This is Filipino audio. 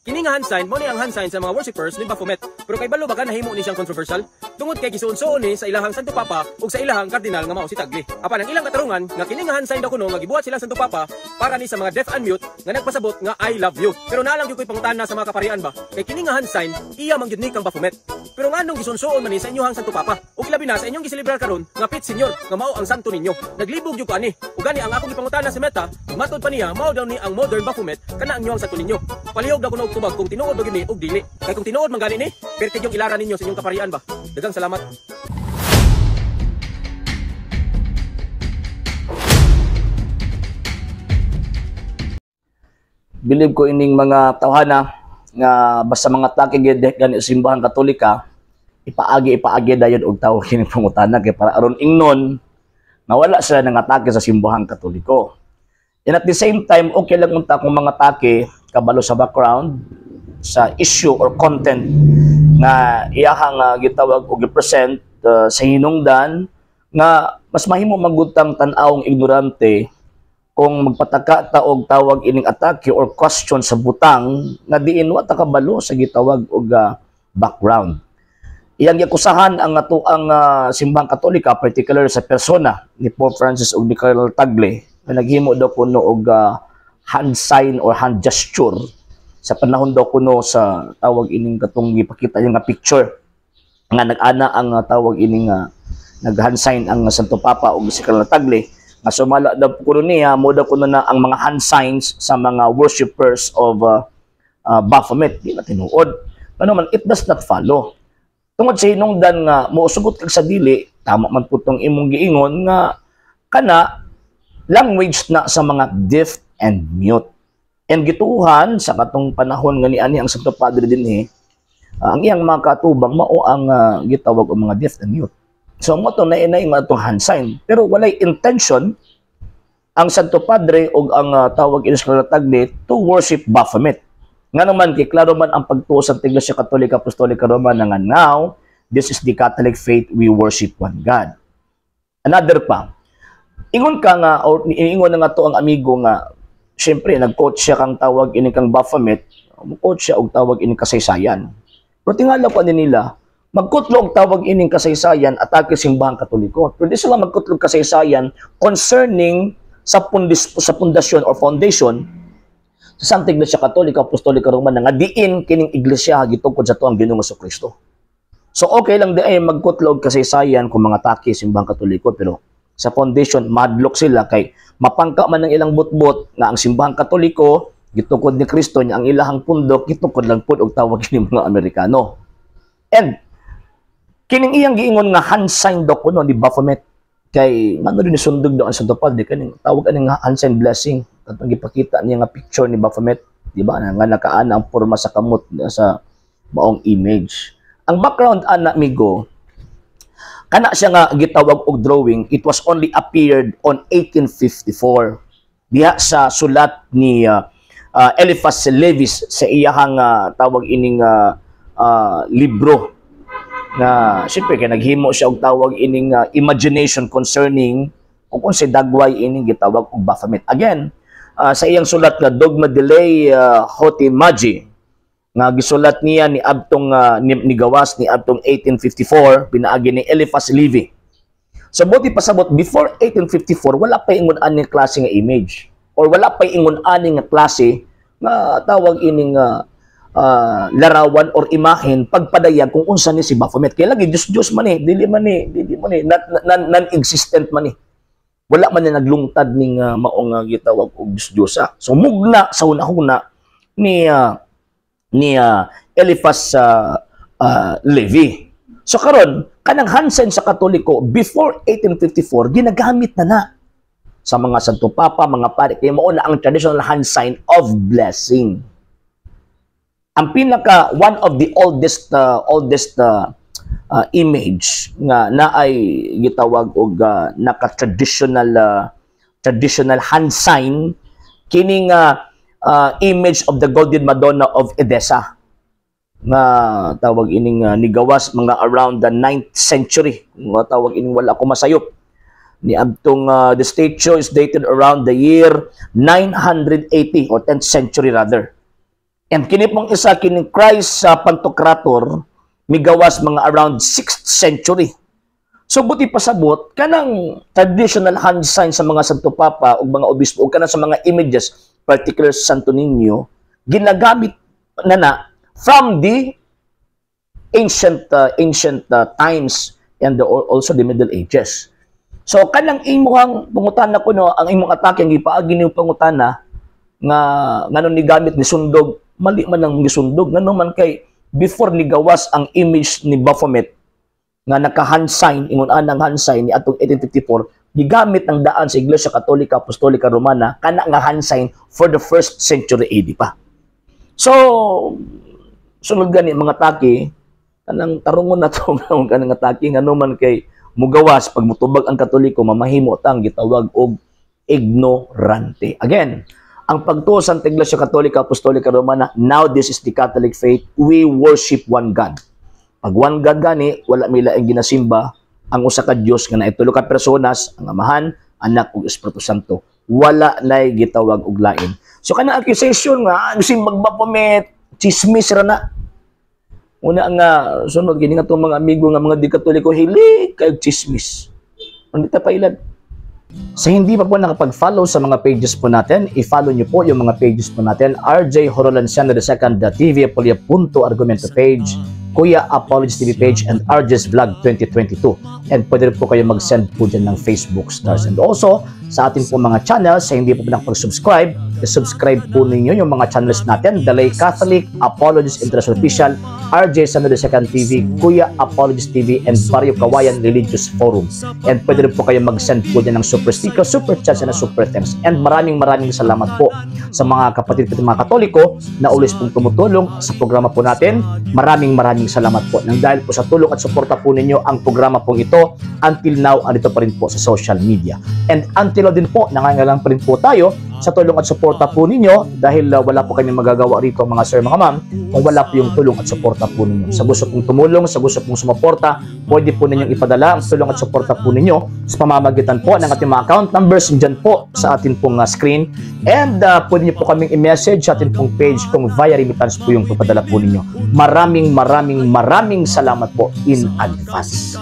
Kini nga hand sign mo ni ang hand sign sa mga worshippers ni Baphomet. Pero kay balo baga nahimo ni siyang controversial tungod kay gisuon-suon ni sa ilahang Santo Papa ug sa ilahang kardinal nga mao si Tagle. Apan ang ilang katarungan nga kini nga hand sign daw kuno nga gibuhat sila Santo Papa para ni sa mga deaf and mute nga nagpasabot nga I love you. Pero nalang gyud koy pangutana sa mga kaparian ba kay kini nga hand sign iya man gyud ni kang Baphomet. Pero nganong gisuon-suon man ni sa inyohang Santo Papa ug labi na sa inyong giselebrar karon nga pit senyor nga mao ang santo ninyo. Naglibog gyud ko ani ug gani ang akong gipangutana sa Meta matod pa niya mao daw ni ang modern Baphomet kana ang inyohang santo ninyo. Palihog daw kuno og tubag kung tinuod ba gyud ni ug dili. Kay kung tinuod man gani ni perti yung ilaran ninyo sa inyong kaparian ba. Daghang salamat. Bilib ko ining mga tawhana nga basta mga atake gani simbahan Katolika ipaagi dayon og tawo kini pangutana kay para aron ingnon nawala sila ng atake sa simbahan Katoliko. And at the same time okay lang unta kung mga atake kabalo sa background sa issue or content nga iyahang gitawag o gipresent sa hinungdan nga mas mahimo magutang tan-awong ignorante kung magpataka ta og tawag ining atake or question sa butang nga diin wa ta kabalo sa gitawag og background. Iyang giakusahan ang atoang simbahang Katolika particular sa persona ni Pope Francis ug ni Cardinal Tagle na naghimo daw kuno og hand sign or hand gesture sa panahon daw kuno sa tawag ining katong gipakita niya nga picture nga nag-ana ang tawag ining nag-hand sign ang Santo Papa ug si Cardinal Tagle nga sumala daw kuno niya mo daw kuno na ang mga hand signs sa mga worshippers of Baphomet. Di na tinuod. Ano man, it does not follow. Tungod sa hinungdan nga mosugot kag sa dili, tama man putong imong giingon nga kana language na sa mga deaf and mute. And gituhan sa katong panahon nga niani ang Santo Padre dinhi, ang iyang mga katubang mao ang gitawag og mga deaf and mute. So mo to na inay matong hand sign, pero walay intention ang Santo Padre og ang tawag inis Cardinal Tagle to worship Baphomet. Nga naman kay klaro man ang pagtuo sa Iglesia Katolika Apostolika Romana nga now this is the Catholic faith, we worship one God. Another pa, ingon ka nga or ingon na nga to ang amigo nga siyempre, nag-quote siya kang tawag ini kang Baphomet, mag-quote siya og tawag ini kasaysayan. Pero tingala pa nila, mag-quote og tawag ini kasaysayan atake simbahan Katoliko. Pero di sila mag-quote og kasaysayan concerning sa pundasyon or foundation sa Santa Iglesia Katolika Apostolika Romana nga diin kining iglesia gitungkod sa tuang Ginoong Jesucristo. So okay lang di ay mag-quote og kasaysayan kung mga atake simbahan Katoliko, pero sa foundation madlock sila kay mapangka man ng ilang butbot nga ang simbahan Katoliko gitukod ni Kristo niya ang ilahang pundok gitukod lang pud og tawag ni mga Amerikano. And kining iyang giingon nga hand sign daw kuno ni Baphomet kay mano din sundog daw ang Santo Padre kaning tawag ani nga hand sign blessing katong gipakita niya nga picture ni Baphomet, di ba, nga nakaana ang porma sa kamot sa maong image. Ang background ana amigo kana siya nga gitawag og drawing, it was only appeared on 1854 diha sa sulat ni Eliphas Levis sa iyahang tawag ining libro na siyempre kay naghimo siya og tawag ining imagination concerning kung si dagway ining gitawag og Baphomet. Again, sa iyang sulat nga Dogma Dei Hoti Magi nga gisulat niya ni abtong ni gawas ni abtong 1854 pinaagi ni Eliphas Levi. So buti pasabot before 1854 wala pa ingon ani klase nga image or wala pa ingon ani nga klase nga tawag ining larawan or imahen pagpadayag kung unsa ni si Baphomet. Kaya lagi Diyos man dili man non-existent man wala man ni naglungtad ning maong gitawag og Diyos. So mugna sa una-una ni Eliphas Levi. So karon kanang hand sign sa Katoliko before 1854 ginagamit na sa mga Santo Papa, mga pari, kay mao na ang traditional hand sign of blessing. Ang pinaka one of the oldest image nga naay gitawag og traditional hand sign kining image of the Golden Madonna of Edessa nga tawag ining nigawas mga around the 9th century. Nga tawag ining wala ko masayop ni abtong the statue is dated around the year 980 or 10th century rather. And kini pong isa kini Christ sa Pantocrator migawas mga around 6th century. So buti pasabot kanang traditional hand sign sa mga Santo Papa o mga obispo o kanang sa mga images, particular sa Santo Niño, ginagamit na from the ancient times and also the Middle Ages. So kanang imuhang pangutana ko no, ang imong atake ang gipaagi ni pangutana nga ngano ni gamit ni sundog, mali man ang gisundog ngano man kay before ni gawas ang image ni Baphomet nga naka-hand sign, ingon anang hand sign ni atong 1854, gigamit ng daan sa Iglesia Katolika Apostolika Romana kana nga hand sign for the 1st century AD pa. So, sunod gani mga taki, kanang tarungon na to kanang atake nga naman kay mugawas pag mutubag ang Katoliko mamahimo tang gitawag og ignorante. Again, ang pagtuo sa Iglesia Katolika Apostolika Romana, now this is the Catholic faith, we worship one God. Pag one God gani, wala mila ang ginasimba ang usa ka Dios nga naitulo ka personas, ang Amahan, Anak ug Espiritu Santo. Wala nay gitawag og lain. So kana accusation nga si Baphomet, chismis ra na. Una nga sunod gini nga tong mga amigo nga mga di Katoliko hili kay chismis. Ano ta pailad? Sa hindi pa po nakapag-follow sa mga pages po natin, i-follow nyo po yung mga pages po natin, RJ Horolanciano II TV, Apolia Punto Argumento page, Kuya Apologies TV page, and RJ's Vlog 2022. And pwede rin po kayo mag-send po dyan ng Facebook stars. And also, sa ating po mga channels, sa hindi po nakapag-subscribe, subscribe po ninyo yung mga channels natin, Dalay Catholic, Apologies International Official, RJ Santo II TV, Kuya Apologies TV, and Barrio Kawayan Religious Forum. And pwede rin po kayo mag-send po dyan ng super sticker, super chats, and super thanks. And maraming salamat po sa mga kapatid at mga Katoliko na ulis pong tumutulong sa programa po natin. Maraming salamat po. Nang dahil po sa tulong at suporta po ninyo, ang programa po ito, until now, andito pa rin po sa social media. And until now din po, nangangailangan pa rin po tayo sa tulong at suporta po ninyo dahil wala po kami magagawa rito mga sir, mga ma'am, kung wala po yung tulong at suporta po ninyo. Sa gusto pong tumulong, sa gusto pong sumuporta, pwede po ninyong ipadala ang tulong at suporta po ninyo sa pamamagitan po ng ating mga account numbers dyan po sa ating pong screen. And pwede niyo po kaming i-message sa ating pong page kung via remittance po yung papadala po ninyo. Maraming salamat po in advance.